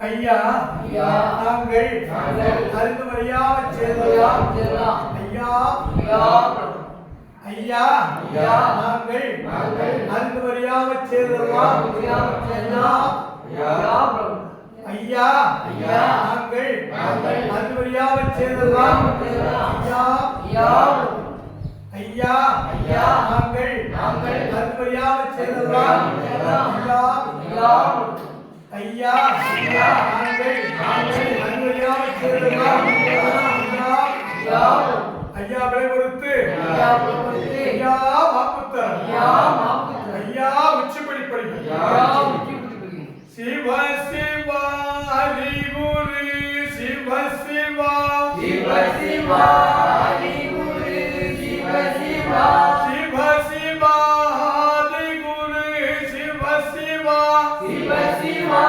ஐயா நாங்கள் அறிந்து மரியாதை செய்தோம். ஐயா ஐயா நாங்கள் அறிந்து மரியாதை செய்தோம். ஐயா நாங்கள் அறிந்து மரியாதை செய்தோம். ஐயா நாங்கள் அறிந்து மரியாதை செய்தோம். ஐயா நாங்கள் அன்பையாக சேர்ந்தோம். ஐயா விளைவுறுத்து. ஐயா மாப்புத்தர். ஐயா உச்சிப்படி படிக்கும். சிவ சிவா ஹரி குரு சிவ சிவா சிவ சிவா ஹரி குரு சிவ சிவா சிவ சிவா ஹரி குரு சிவ சிவா சிவ சிவா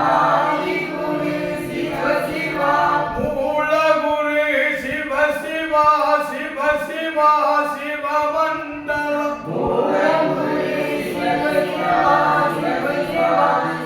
ஹரி குரு சிவ சிவா மூல குரு சிவ சிவா சிவ சிவா சிவ மண்டலம் மூல குரு சிவ சிவா சிவ சிவா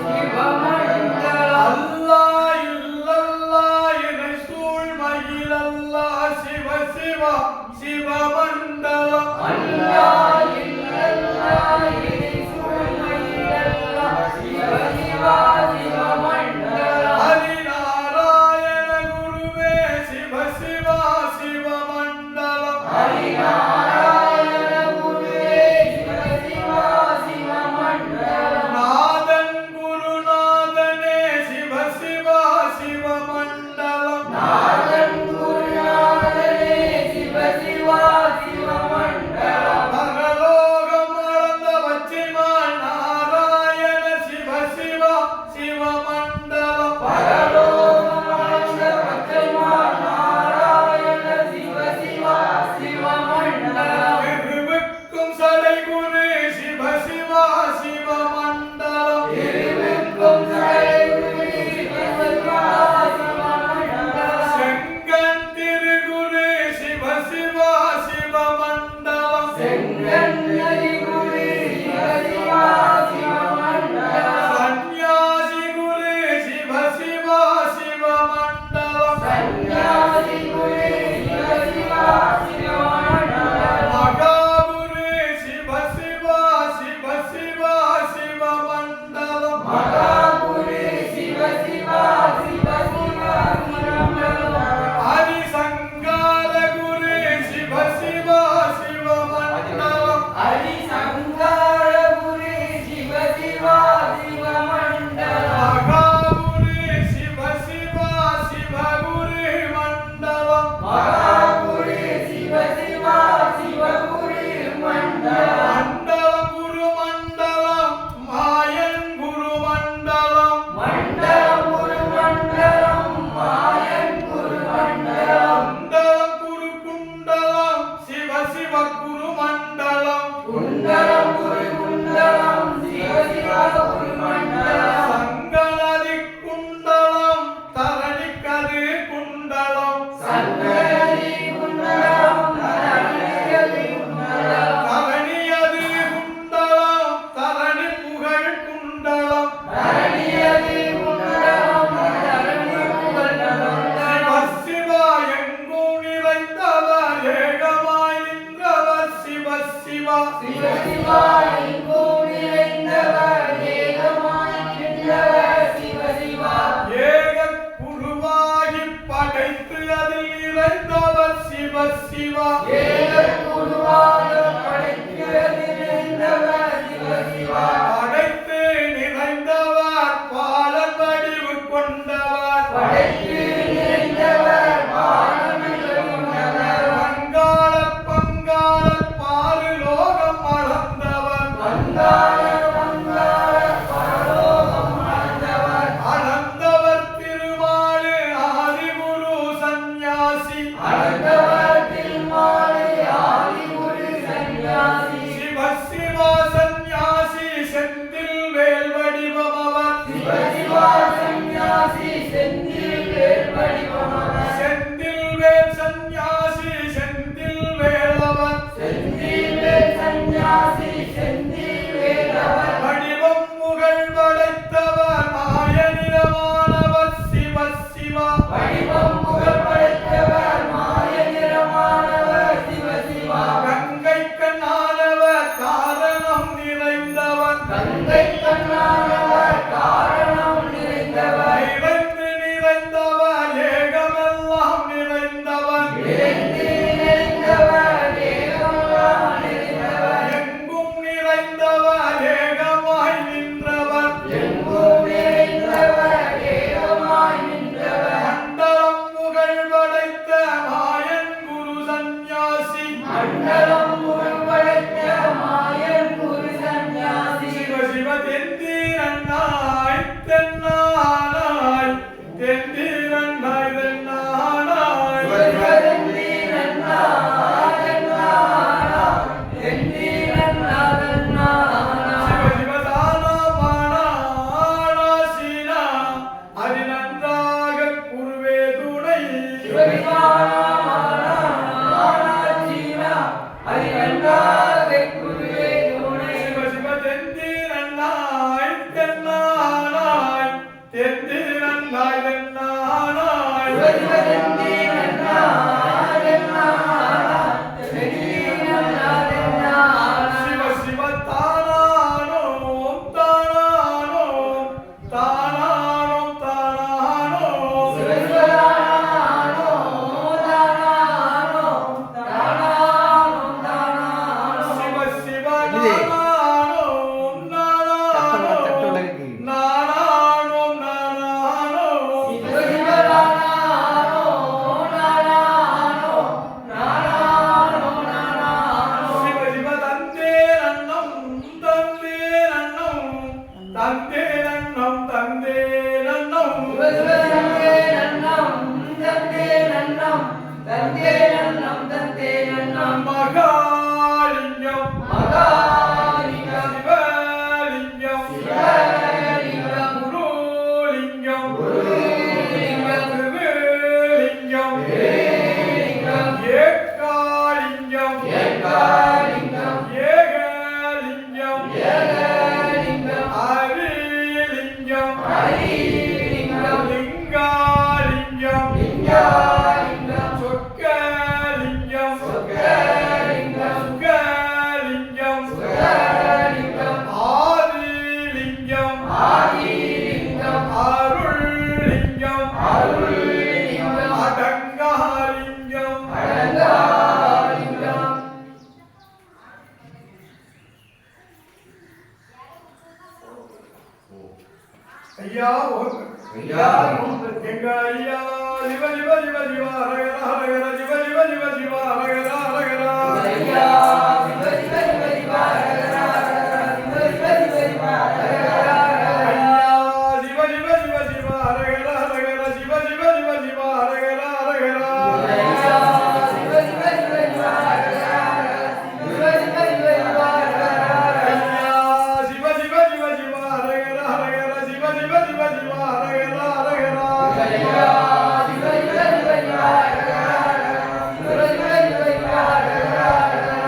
சிவ மண்டலம் அல்லாஹ் இல்லல்லாஹ் என சூழ் மகிழ் அல்லாஹ் சிவ சிவா சிவ மண்டலம் அல்லாஹ் இல்லல்லாஹ் என சூழ் மகிழ் அல்லாஹ் சிவ சிவா சிவ மண்டலம் ஹரி நாராயண குருவே சிவ சிவா சிவ மண்டலம் ஹரி நாராயண குருவே சிவ சிவா சிவ மண்டலம் நாதன் குருநாதனே சிவ சிவா சிவ மண்டலம் நாதன் குருநாதனே சிவ சிவா சிவ மண்டலம் பரலோகம் அளந்த பச்சைமால் நாராயண சிவ சிவா சிவ மண்டலம் பரலோகம் அளந்த பச்சைமால் நாராயண சிவ சிவா சிவ சிவா எங்கும் நிறைந்தவர் ஏகமாய் நின்றவர் சிவ சிவா ஏக குருவாகி படைத்து அதில் நிறைந்தவர் சிவ சிவா ஏக குருவாக படைத்து அதில் நிறைந்தவர் சிவ சிவா படைத்து நிறைந்தவர் பாலன் வடிவு கொண்டவர் படைத்து நிறைந்தவர் பாலமிகு கொண்டவர் பங்காள பங்காள பாரு லோகம் அளந்தவர் வந்தார வந்தார பரலோகம் ஆண்டவர் அளந்தவர் திருமாலு ஆதிகுரு சந்நியாசி ஆண்டவர் திருமாலை ஆதிகுரு சந்நியாசி சிவ சிவா சந்நியாசி செந்தில் வேல் வடிவமவர் சிவ சிவா சந்நியாசி செந்தில் வேல் வடிவமவர் செந்தில் வேல் சந்நியாசி செந்தில் வேலவர் செந்தில் வேல் சந்நியாசி செந்தில் வேலவர் வடிவம் புகழ் படைத்தவர் மாயநிறமானவர் சிவ சிவா வடிவம் புகழ் படைத்தவர் மாய நிறமானவர் சிவ சிவா கங்கை கண்ணானவர் காரணம் நிறைந்தவர் கங்கை கண்ணானவர் காரணம் நிறைந்தவர் நிறைந்து நிறைந்தவர் ஏகமெல்லாம் நிறைந்தவர் நிறைந்து நிறைந்தவர் ஏகமெல்லாம் நிறைந்தவர் எங்கும் நிறைந்தவர் ஏகமாய் நின்றவர் எங்கும் நிறைந்தவர் ஏகமாய் நின்றவர் மண்டலம் புகழ் படைத்த மாயன் குரு சந்நியாசி மண்டலம் புகழ் படைத்த மாயன் குரு சந்நியாசி சிவ சிவ தென்தீரன்னாய் தென்னானாய் தென்தீரன்னாய் தென்னானாய் சிவ சிவ தானா பானா ஆனாசீனா அது நன்றாக குருவே துணை சிவ சிவ தென்தீரன்னாய் தென்னானாய் தென்தீரன்னாய் தென்னானாய் சிவ சிவ தானானோ தானானோ தானானோ தானானோ சிவ சிவ நானானோ நானானோ நானானோ நானானோ சிவ சிவ தந்தே நன்னம் தந்தே நன்னம் தந்தே நன்னம் தந்தே நன்னம் மகாலிங்கம் சிவலிங்கம் குருலிங்கம் திருலிங்கம் ஏகாலிங்கம் ஏகலிங்கம் அரிலிங்கம் லிங்காலிங்கம் சொக்கலிங்கம் சுகலிங்கம் ஆதிலிங்கம் அருள்லிங்கம் அடங்காலிங்கம் ஐயா எங்க ஐயா சிவ சிவ சிவ சிவ ஹரஹர ஹரஹர சிவ சிவ சிவ சிவ ஹரஹர ஹரஹர ஐயா சிவ சிவ சிவ சிவ ஹரஹர ஹரஹர சிவ சிவ சிவ சிவ ஹரஹர ஹரஹர ஐயா சிவ சிவ சிவ சிவ ஹரஹர ஹரஹர சிவ சிவ சிவ சிவ ஹரஹர ஹரஹர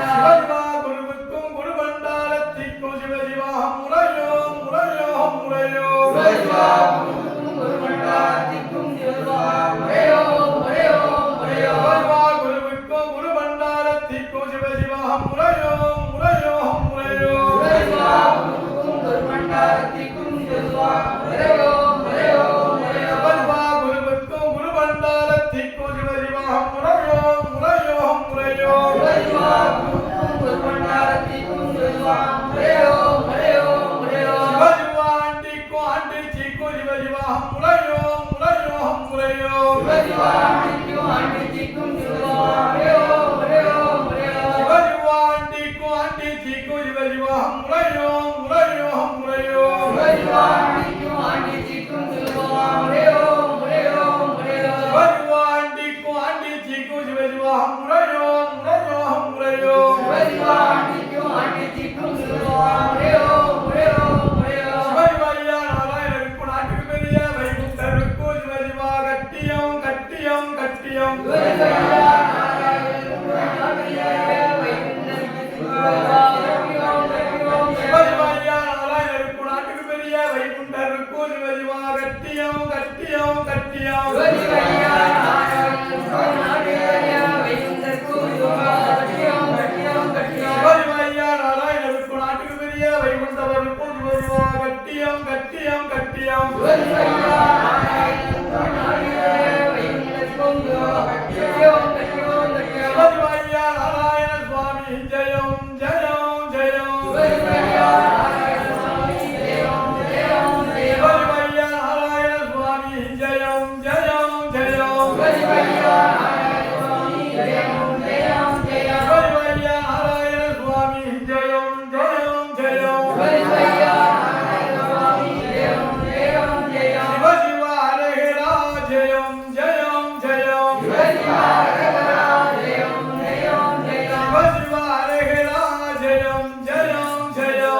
சிவசிவா குருவுக்கும் குரு பண்டாரத்திக்கும் சிவசிவா முறையோ முறையோ முறையோ சிவசிவா குருவுக்கும் குரு பண்டாரத்திக்கும் சிவசிவா முறையோ முறையோ சிவசிவாகம் முறையோ முறையோ முறையோ சிவசிவாண்டிக்கும் ஆண்டிக்கும் முறையோ முறையோ முறையோ சிவசிவாயா நாராயணருக்கு நாட்டுக்கு பெரிய வைகுண்டருக்கு சிவசிவா கட்டியம் கட்டியம் கட்டியம் சிவசிவாயா நாராயணருக்கு நாட்டுக்கு பெரிய வைகுண்டருக்கு சிவசிவாயா நாராயணருக்கு நாட்டுக்கு பெரிய வைகுண்டருக்கு சிவசிவா கட்டியம் கட்டியம் கட்டியம் சிவசிவாயா நாராயணருக்கு நாட்டுக்கு பெரிய வைகுண்டருக்கு கட்டியம் கட்டியம் கட்டியம் சிவசிவாயா நாராயணருக்கு நாட்டுக்கு பெரிய வைகுண்டவருக்கு சிவசிவா கட்டியம் கட்டியம் கட்டியம் சிவசிவாயா நாராயணருக்கு நாட்டுக்கு பெரிய வைகுண்டருக்கு கட்டியம் கட்டியம் கட்டியம் சிவசிவாயா நாராயண சுவாமி ஜெயம் ஜெயம் ஜெயம் சிவசிவாயா நாராயண சுவாமி ஜெயம் ஜெயம் ஜெயம் சிவசிவாயா நாராயண சுவாமி ஜெயம் ஜெயம் ஜெயம் சிவசிவாயா நாராயண சுவாமி ஜெயம் ஜெயம் ஜெயம் சிவசிவாயா நாராயண சுவாமி ஜெயம் ஜெயம் ஜெயம் சிவசிவாயா நாராயண சுவாமி ஜெயம் ஜெயம் ஜெயம் சிவசிவா ஹரஹரா ஜெயம் ஜெயம் ஜெயம் சிவசிவா ஹரஹரா ஜெயம் ஜெயம் ஜெயம் சிவசிவா ஹரஹரா ஜெயம் ஜெயம் ஜெயம்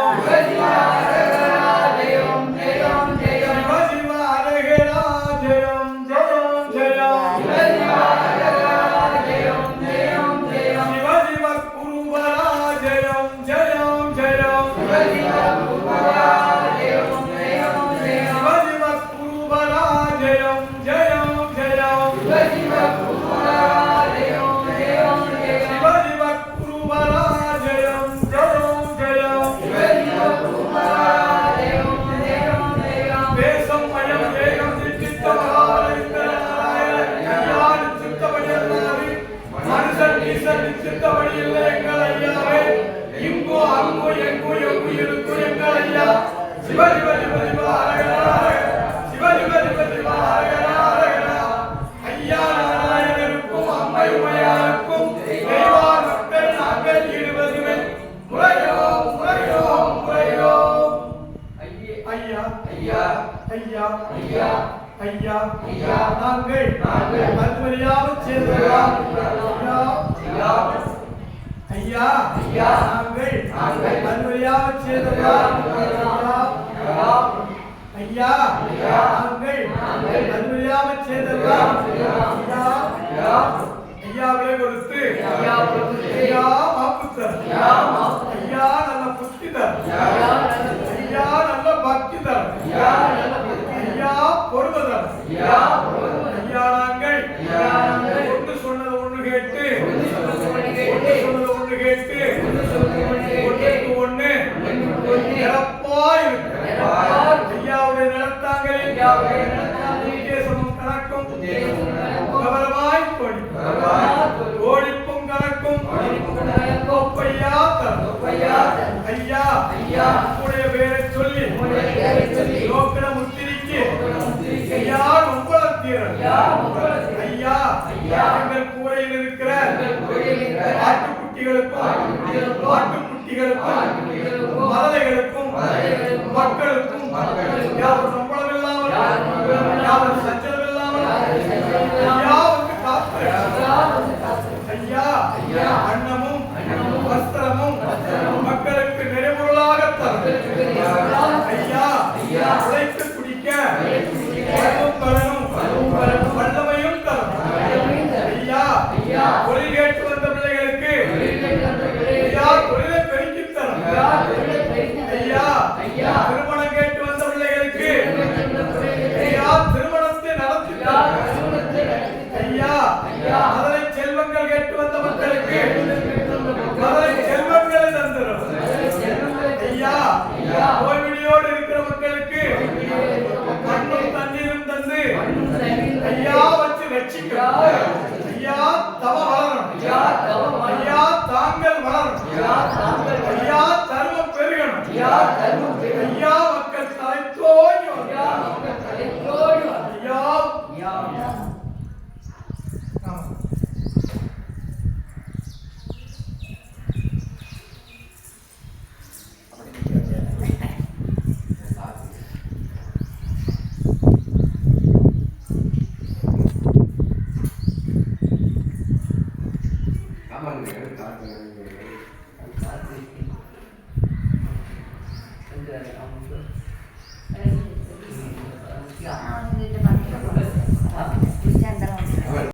சிவசிவா ஹரஹரா ஜெயம் ஜெயம் ஜெயம் சிவசிவா ஹரஹரா ஜெயம் ஜெயம் ஜெயம் சிவசிவா ஹரஹரா ஜெயம் ஜெயம் ஜெயம் சிவசிவ குருவரா ஜெயம் ஜெயம் ஜெயம் சிவசிவா குருவரா ஜெயம் ஜெயம் ஜெயம் சிவசிவ குருவரா ஜெயம் ஜெயம் ஜெயம் சிவசிவா குருவரா ஜெயம் ஜெயம் ஜெயம் சிவசிவ குருவரா ஜெயம் ஜெயம் ஜெயம் சிவசிவா குருவரா ஜெயம் ஜெயம் ஜெயம் வேஷம் மயம் வேகம் சித்தமகாலிங்கராயண சித்தபடியாரி மனுஷன் ஈசன் சித்தபடி இல்லை எங்கள் ஐயாவே இங்கு அங்கு எங்கு எங்கு இருக்கு எங்கள் ஐயா சிவ சிவ சிவ சிவ ஹரஹரா சிவ சிவ சிவ சிவ ஹரஹரா ஹரஹரா ஐயா நாராயணருக்கும் அம்மை உமையாருக்கும் தெய்வா மக்கள் நாங்கள் ஈடுபதுமே முறையோ முறையோ முறையோ ஐயா ஐயா ஐயா ஐயா ஐயா ஐயா நாங்கள் நாங்கள் கல்வரியாகச் சேர்ந்தவர்களாம். ஐயா ஐயா ஐயா நாங்கள் நாங்கள் கல்வரியாகச் சேர்ந்தவர்களாம். ஐயா ஐயா ஐயா நாங்கள் நாங்கள் கல்வரியாகச் சேர்ந்தவர்களாம். ஐயா ஐயா ஐயாவிலே கொடுத்து ஐயா கொடுத்து ஐயா மாப்புத்தர் ஐயா மாப்புத்தர் ஐயா நல்ல புத்தி தர் ஐயா நல்ல ஐயா நல்ல பக்தி தர் ஐயா நல்ல ஐயா பொறுமை தர் ஐயா பொறுமை ஐயா நாங்கள் ஐயா நாங்கள் ஒன்று சொன்னது ஒன்று கேட்டு ஒன்று சொன்னது ஒன்று ஒன்று கேட்டு சொன்னது ஒன்று கேட்டு ஒன்று சொன்னது ஒன்று கேட்டு ஒன்றுக்கு ஒன்று ஒன்று நிரப்பாய் இருக்கு. நிரப்பாய் ஐயாவுடைய நிலத்தாங்களில் ஐயாவுடைய நிலத்தாங்களில் உத்தேசமும் கணக்கும் உத்தேசமும் கணக்கும் கவனமாய் கொடி கவனமாய் கொடி. ஓடிப்பும் கணக்கும் ஓடிப்பும் கணக்கும் ஒப்பையா தரும். ஒப்பையா தரும். ஐயா ஐயா உடைய பேரை சொல்லி உம்முடைய பேரைச் சொல்லி லோக்கண முத்திரிக்கு முத்திரிக்கு ஐயா உங்களத்தீரன் ஐயா உங்களத்தீரன். ஐயா ஐயா எங்கள் கூரையில் இருக்கிற எங்கள் கூரையில் இருக்கிற ஆட்டுக்குட்டிகளுக்கும் ஆட்டுக்குட்டிகளுக்கும் ஆட்டுக்குட்டிகளுக்கும் ஆட்டுக்குட்டிகளுக்கும் மதலைகளுக்கும் மதலைகளுக்கும் மக்களுக்கும் மக்களுக்கும் யாரும் சம்பளம் இல்லாமல் யாரும் சம்பளம் இல்லாமல் யாரும் சஞ்சலம் இல்லாமல் யாரும் சஞ்சலம் இல்லாமல் ஐயாவுக்கு காத்து ஐயா வந்து காத்து. ஐயா ஐயா அன்னமும் அன்னமும் வஸ்திரமும் வஸ்திரமும் மக்களுக்கு நிறைமுறையாக தரும். நிறைமுறையாக ஐயா ஐயா உழைத்து குடிக்க உழைத்து குடிக்க வளமும் பலனும் வளமும் பலனும் வல்லமையும் தரும். வல்லமையும் தரும். ஐயா ஐயா ஒளி கேட்டு வந்த பிள்ளைகளுக்கு தொழிலில் வந்தவர்களே, ஐயா தொழிலை பெருக்கித் தரும். ஐயா தொழிலை பெருக்கித் தரும். ஐயா ஐயா திருமணம் கேட்டு வந்த பிள்ளைகளுக்கு திருமணம் வந்தவர்களே, ஐயா திருமணத்தை நடத்தி ஐயா தரும். திருமணத்தை நடத்தி தரும். ஐயா ஐயா மதுரை செல்வங்கள் கேட்டு வந்த மக்களுக்கு செல்வங்களை மதுரை செல்வங்களை தந்துடும். செல்வங்களை ஐயா ஐயா ஓய்வடியோடு இருக்கிற மக்களுக்கு மண்ணும் தண்ணீரும் தந்து ஐயா வச்சு ரட்சிக்கும். ஐயா தவ வளரும். ஐயா தவம் ஐயா தாங்கள் வளரும். ஐயா தாங்கள் ஐயா தர்மம் பெருகணும். ஐயா தர்மம் பெருகும். ஐயா